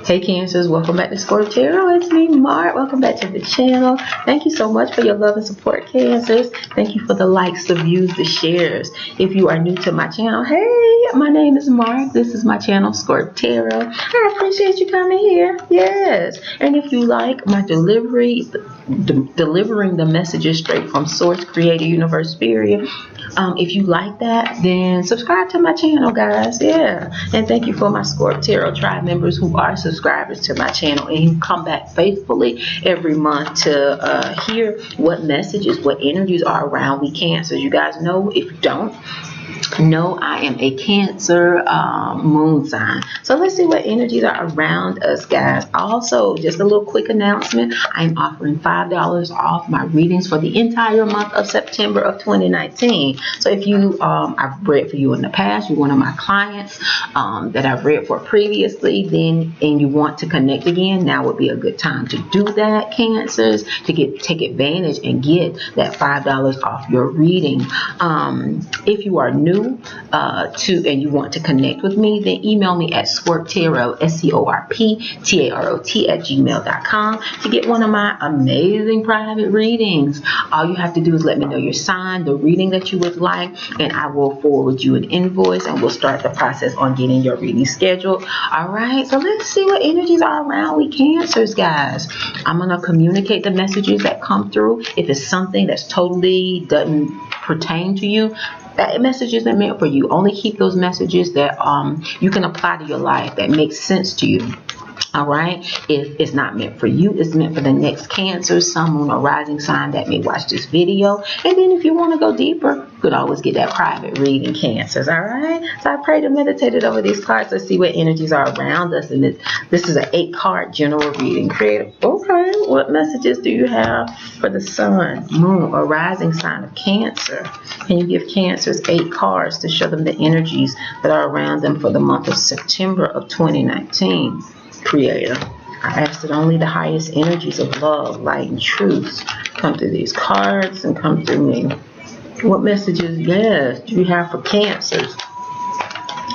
Hey Cancers, welcome back to Scorp Tarot. It's me, Mark. Welcome back to the channel. Thank you so much for your love and support, Cancers. Thank you for the likes, the views, the shares. If you are new to my channel, hey, my name is Mark. This is my channel, Scorp Tarot. I appreciate you coming here. Yes. And if you like my delivery, delivering the messages straight from Source, Creator, Universe, Spirit, if you like that, then subscribe to my channel, guys. Yeah. And thank you for my Scorp Tarot tribe members who are subscribers to my channel and who come back faithfully every month to hear what messages, what energies are around we Cancers. You guys know, if you don't know, I am a Cancer moon sign. So let's see what energies are around us, guys. Also, just a little quick announcement. I'm offering $5 off my readings for the entire month of September of 2019. So if you, I've read for you in the past, you're one of my clients that I've read for previously, and you want to connect again, now would be a good time to do that, Cancers, to take advantage and get that $5 off your reading. If you are new and you want to connect with me, then email me at ScorpTarot, ScorpTarot @gmail.com to get one of my amazing private readings. All you have to do is let me know your sign, the reading that you would like, and I will forward you an invoice and we'll start the process on getting your reading scheduled. All right, so let's see what energies are around we Cancers, guys. I'm going to communicate the messages that come through. If it's something that's totally doesn't pertain to you, that message isn't meant for you. Only keep those messages that you can apply to your life, that makes sense to you. All right. If it's not meant for you, it's meant for the next Cancer, Sun, Moon, or Rising sign that may watch this video. And then if you want to go deeper, you could always get that private reading, Cancers. All right. So I prayed and meditated over these cards. Let's see what energies are around us. And this is an 8-card general reading. Creative. Okay. What messages do you have for the Sun, Moon, or Rising sign of Cancer? Can you give Cancers 8 cards to show them the energies that are around them for the month of September of 2019? Creator, I ask that only the highest energies of love, light, and truth come through these cards and come through me. What messages, yes, do you have for Cancers,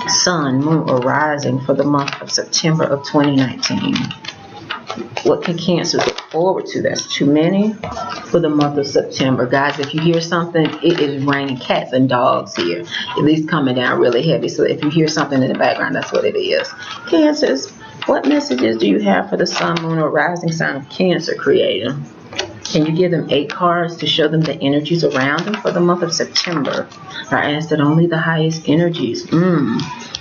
Sun, Moon, or Rising for the month of September of 2019? What can Cancers look forward to? That's too many for the month of September. Guys, if you hear something, it is raining cats and dogs here. At least coming down really heavy. So if you hear something in the background, that's what it is. Cancers, what messages do you have for the Sun, Moon, or Rising sign of Cancer, Creator? Can you give them 8 cards to show them the energies around them for the month of September? I ask that only the highest energies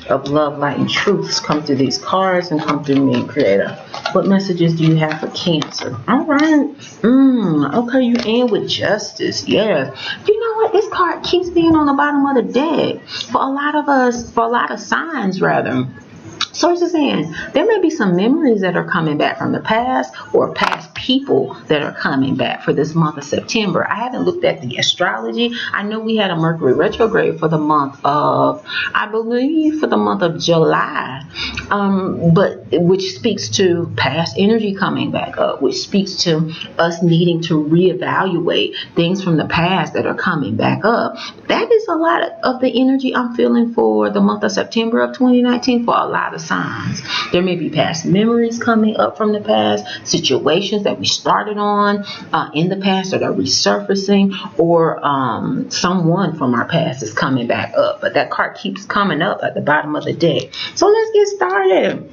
of love, light, and truths come through these cards and come through me, Creator. What messages do you have for Cancer? All right. Okay, you end with Justice. Yeah. You know what? This card keeps being on the bottom of the deck. For a lot of us, for a lot of signs, rather. So it's just saying, there may be some memories that are coming back from the past, or past people that are coming back for this month of September. I haven't looked at the astrology. I know we had a Mercury retrograde for the month of, I believe, for the month of July, but which speaks to past energy coming back up, which speaks to us needing to reevaluate things from the past that are coming back up. That is a lot of the energy I'm feeling for the month of September of 2019 for a lot of signs. There may be past memories coming up from the past, situations that we started on in the past that are resurfacing, or someone from our past is coming back up. But that card keeps coming up at the bottom of the deck. So let's get started.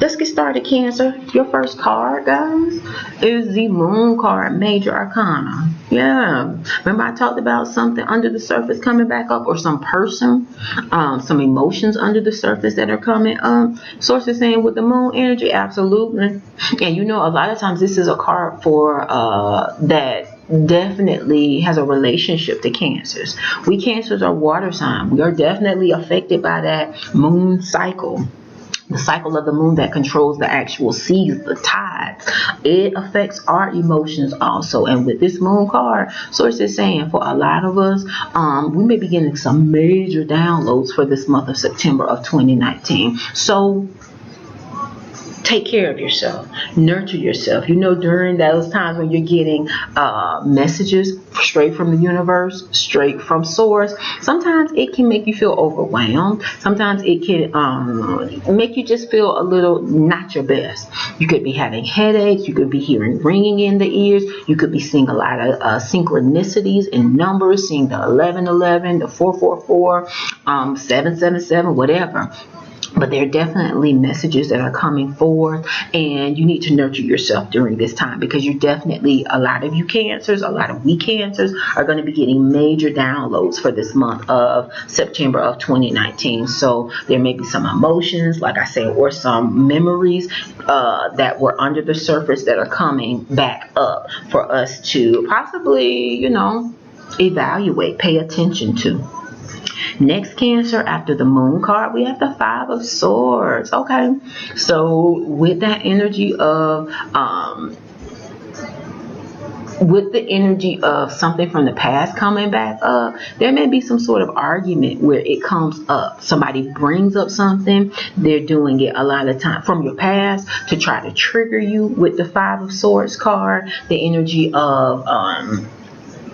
Let's get started, Cancer. Your first card, guys, is the Moon card, Major Arcana. Yeah. Remember I talked about something under the surface coming back up, or some person, some emotions under the surface that are coming up. Source is saying with the Moon energy, absolutely. And you know, a lot of times this is a card for that definitely has a relationship to Cancers. We Cancers are water sign. We are definitely affected by that moon cycle. The cycle of the moon that controls the actual seas, the tides. It affects our emotions also. And with this Moon card, Source is saying for a lot of us, we may be getting some major downloads for this month of September of 2019. So take care of yourself, nurture yourself. You know, during those times when you're getting messages straight from the universe, straight from source, sometimes it can make you feel overwhelmed. Sometimes it can make you just feel a little not your best. You could be having headaches. You could be hearing ringing in the ears. You could be seeing a lot of synchronicities in numbers, seeing the 1111, the 444, 777, whatever. But there are definitely messages that are coming forth, and you need to nurture yourself during this time, because you're definitely, a lot of you Cancers, a lot of we Cancers are going to be getting major downloads for this month of September of 2019. So there may be some emotions, like I said, or some memories that were under the surface that are coming back up for us to possibly, you know, evaluate, pay attention to. Next, Cancer, after the Moon card, we have the Five of Swords. Okay, so with that energy of something from the past coming back up, there may be some sort of argument where it comes up. Somebody brings up something. They're doing it a lot of time from your past to try to trigger you with the Five of Swords card. The energy of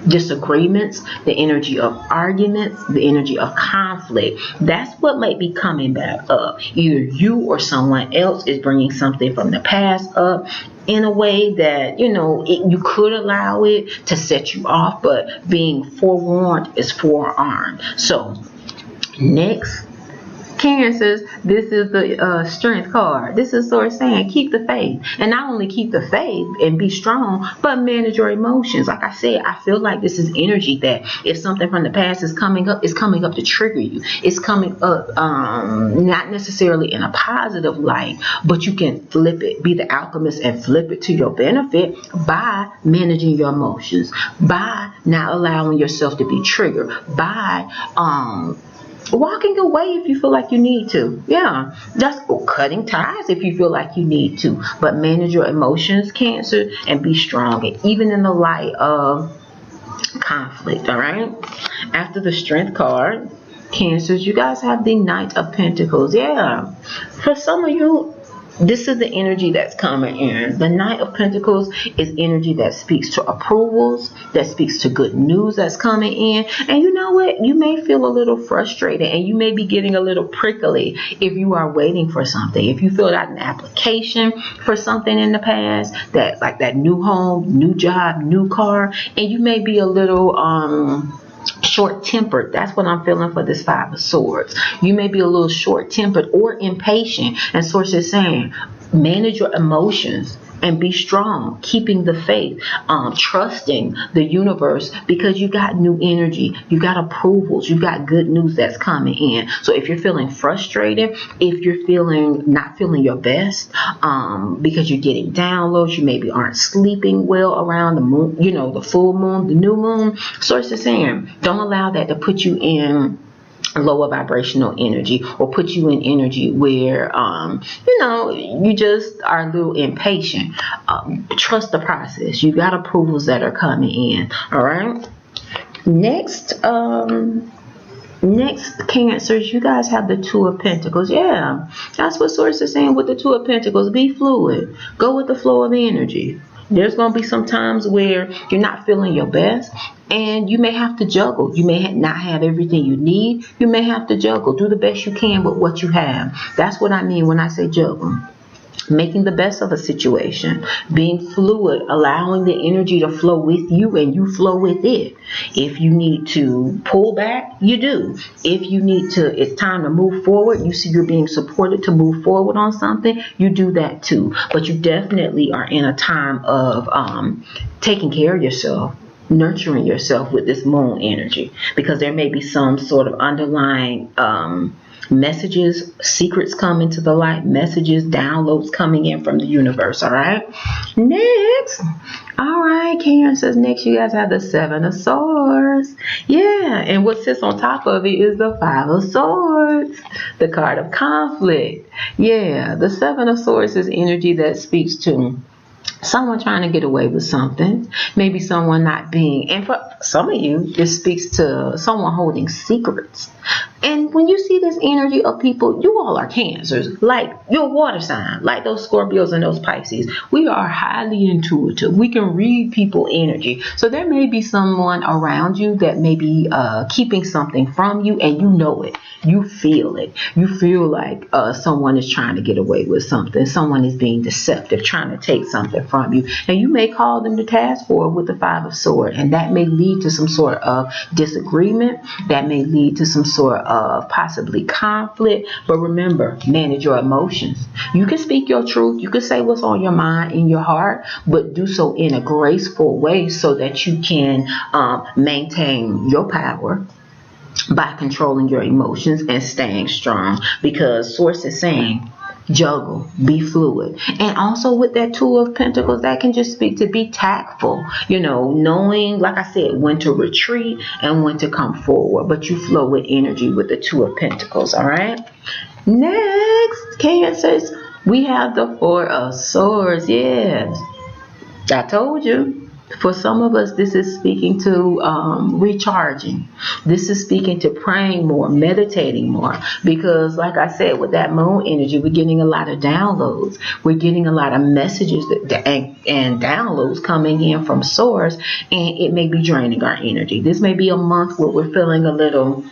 disagreements, the energy of arguments, the energy of conflict. That's what might be coming back up. Either you or someone else is bringing something from the past up in a way that, you know, you could allow it to set you off, but being forewarned is forearmed. So next, Cancers, this is the Strength card. This is sort of saying keep the faith, and not only keep the faith and be strong, but manage your emotions. Like I said, I feel like this is energy that if something from the past is coming up, it's coming up to trigger you. It's coming up not necessarily in a positive light, but you can flip it, be the alchemist and flip it to your benefit by managing your emotions, by not allowing yourself to be triggered, by walking away if you feel like you need to. Yeah, just cutting ties if you feel like you need to. But manage your emotions, Cancer, and be strong, and even in the light of conflict. All right. After the Strength card, Cancers, you guys have the Knight of Pentacles. Yeah, for some of you, this is the energy that's coming in. The Knight of Pentacles is energy that speaks to approvals, that speaks to good news that's coming in. And you know what? You may feel a little frustrated, and you may be getting a little prickly if you are waiting for something. If you filled out an application for something in the past, that like that new home, new job, new car, and you may be a little short-tempered. That's what I'm feeling for this Five of Swords. You may be a little short-tempered or impatient, and Source is saying manage your emotions and be strong, keeping the faith, trusting the universe, because you got new energy, you got approvals, you got good news that's coming in. So if you're feeling frustrated, if you're not feeling your best, because you're getting downloads, you maybe aren't sleeping well around the moon, you know, the full moon, the new moon, Source is saying don't allow that to put you in lower vibrational energy, or put you in energy where you know, you just are a little impatient. Trust the process. You got approvals that are coming in. All right. Next Cancers, you guys have the Two of Pentacles. Yeah, that's what Source is saying with the Two of Pentacles. Be fluid. Go with the flow of energy. There's going to be some times where you're not feeling your best, and you may have to juggle. You may not have everything you need. You may have to juggle. Do the best you can with what you have. That's what I mean when I say juggle. Making the best of a situation, being fluid, allowing the energy to flow with you and you flow with it. If you need to pull back, you do. If you need to, it's time to move forward, you see you're being supported to move forward on something, you do that too. But you definitely are in a time of taking care of yourself, nurturing yourself with this moon energy, because there may be some sort of underlying messages, secrets coming to the light, messages, downloads coming in from the universe. All right. Next. All right, Cancers. Next, you guys have the Seven of Swords. Yeah. And what sits on top of it is the Five of Swords, the card of conflict. Yeah. The Seven of Swords is energy that speaks to someone trying to get away with something, maybe someone not being, and for some of you, this speaks to someone holding secrets. And when you see this energy of people, you all are Cancers, like your water sign, like those Scorpios and those Pisces. We are highly intuitive. We can read people energy. So there may be someone around you that may be keeping something from you, and you know it. You feel it. You feel like someone is trying to get away with something. Someone is being deceptive, trying to take something from you. And you may call them to task for it with the Five of Swords. And that may lead to some sort of disagreement. That may lead to some sort of possibly conflict. But remember, manage your emotions. You can speak your truth. You can say what's on your mind, in your heart, but do so in a graceful way so that you can maintain your power by controlling your emotions and staying strong. Because Source is saying, juggle, be fluid. And also with that Two of Pentacles, that can just speak to be tactful, knowing, like I said, when to retreat and when to come forward. But you flow with energy with the Two of Pentacles. All right. Next, Cancers, we have the Four of Swords. Yes, I told you. For some of us, this is speaking to recharging. This is speaking to praying more, meditating more. Because like I said, with that moon energy, we're getting a lot of downloads. We're getting a lot of messages and downloads coming in from Source. And it may be draining our energy. This may be a month where we're feeling a little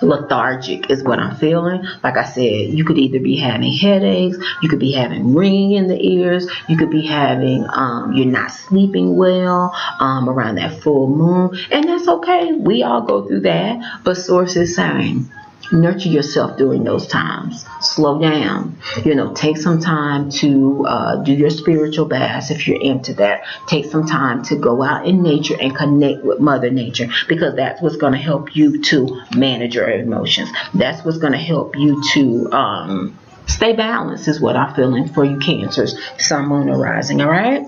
lethargic is what I'm feeling. Like I said, you could either be having headaches, you could be having ringing in the ears, you could be having you're not sleeping well around that full moon, and that's okay. We all go through that. But Source is saying, nurture yourself during those times. Slow down. Take some time to do your spiritual baths if you're into that. Take some time to go out in nature and connect with Mother Nature, because that's what's going to help you to manage your emotions. That's what's going to help you to stay balanced, is what I'm feeling for you Cancers, Sun, Moon, or Rising. All right.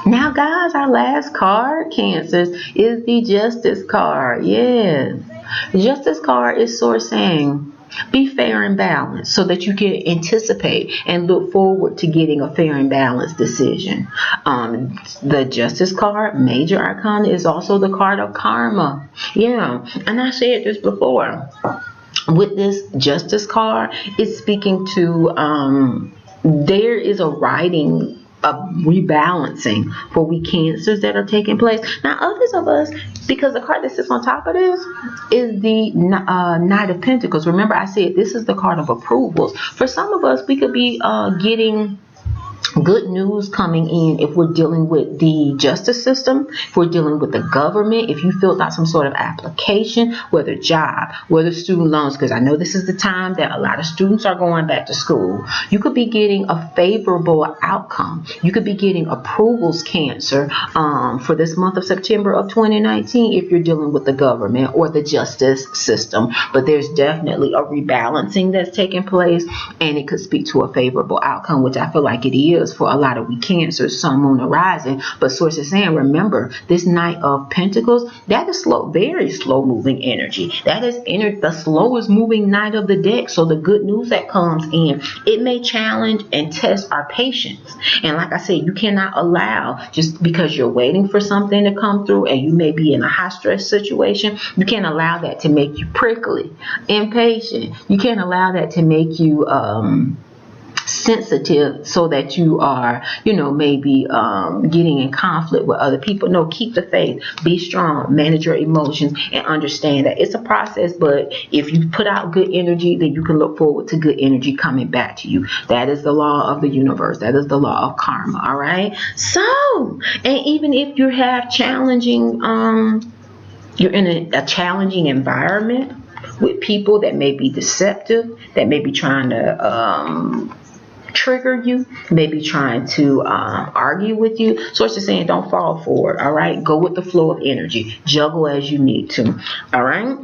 Now, guys, our last card, Cancers, is the Justice card. Yes. The Justice card is Source saying, be fair and balanced so that you can anticipate and look forward to getting a fair and balanced decision. The Justice card, Major Arcana, is also the card of karma. Yeah, and I said this before. With this Justice card, it's speaking to there is a writing of rebalancing for we Cancers that are taking place. Now, others of us, because the card that sits on top of this is the Knight of Pentacles. Remember, I said this is the card of approvals. For some of us, we could be getting good news coming in if we're dealing with the justice system, if we're dealing with the government, if you filled out some sort of application, whether job, whether student loans, because I know this is the time that a lot of students are going back to school. You could be getting a favorable outcome. You could be getting approvals, Cancer, for this month of September of 2019 if you're dealing with the government or the justice system. But there's definitely a rebalancing that's taking place, and it could speak to a favorable outcome, which I feel like it is for a lot of we Cancers, Sun, Moon, or Rising. But Source is saying, remember, this Knight of Pentacles, that is slow, very slow moving energy. That is the slowest moving Knight of the deck. So the good news that comes in, it may challenge and test our patience. And like I said, you cannot allow, just because you're waiting for something to come through and you may be in a high stress situation, you can't allow that to make you prickly, impatient. You can't allow that to make you sensitive so that you are, maybe getting in conflict with other people. No, keep the faith, be strong, manage your emotions, and understand that it's a process. But if you put out good energy, then you can look forward to good energy coming back to you. That is the law of the universe. That is the law of karma. All right. So, and even if you have challenging, you're in a challenging environment with people that may be deceptive, that may be trying to trigger you, maybe trying to argue with you. Source is saying, don't fall for it. All right, go with the flow of energy, juggle as you need to. All right.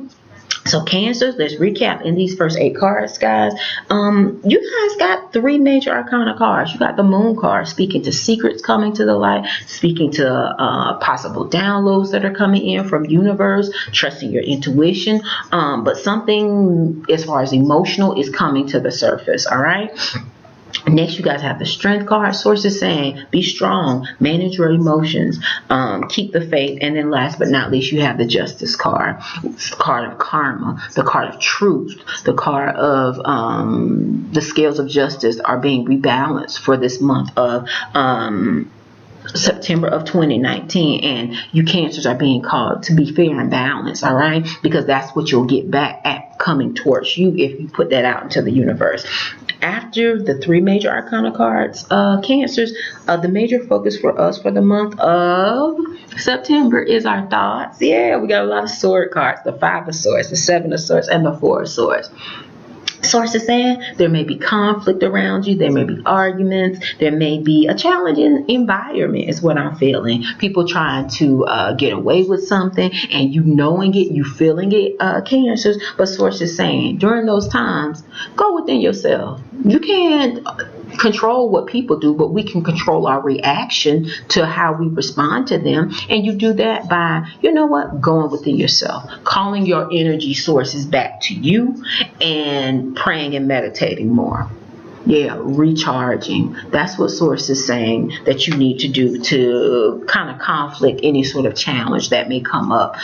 So Cancers, let's recap in these first 8 cards, guys. You guys got 3 major arcana cards. You got the Moon card, speaking to secrets coming to the light, speaking to possible downloads that are coming in from universe, trusting your intuition. But something as far as emotional is coming to the surface. All right. Next, you guys have the Strength card. Source is saying, be strong, manage your emotions, keep the faith. And then last but not least, you have the Justice card. It's the card of karma, the card of truth, the card of the scales of justice are being rebalanced for this month of September of 2019, and you Cancers are being called to be fair and balanced, all right? Because that's what you'll get back at coming towards you if you put that out into the universe. After the 3 major arcana cards, Cancers, the major focus for us for the month of September is our thoughts. Yeah, we got a lot of sword cards, the 5 of swords, the 7 of swords, and the 4 of swords. Source is saying there may be conflict around you, there may be arguments, there may be a challenging environment is what I'm feeling. People trying to get away with something, and you knowing it, you feeling it, Cancers. But Source is saying during those times, go within yourself. You can't control what people do, but we can control our reaction to how we respond to them. And you do that by, going within yourself, calling your energy sources back to you, and praying and meditating more. Yeah, recharging. That's what Source is saying that you need to do to kind of conflict any sort of challenge that may come up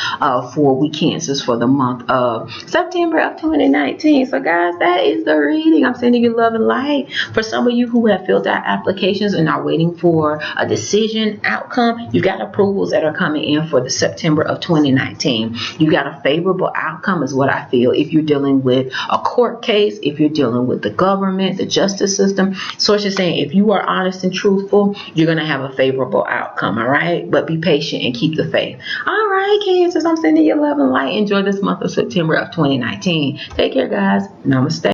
for we Cancers for the month of September of 2019. So guys, that is the reading. I'm sending you love and light. For some of you who have filled out applications and are waiting for a decision outcome, you got approvals that are coming in for the September of 2019. You got a favorable outcome is what I feel. If you're dealing with a court case, if you're dealing with the government, the justice system, Source is saying if you are honest and truthful, you're going to have a favorable outcome, all right? But be patient and keep the faith. All right, Cancers, I'm sending you love and light. Enjoy this month of September of 2019. Take care, guys. Namaste.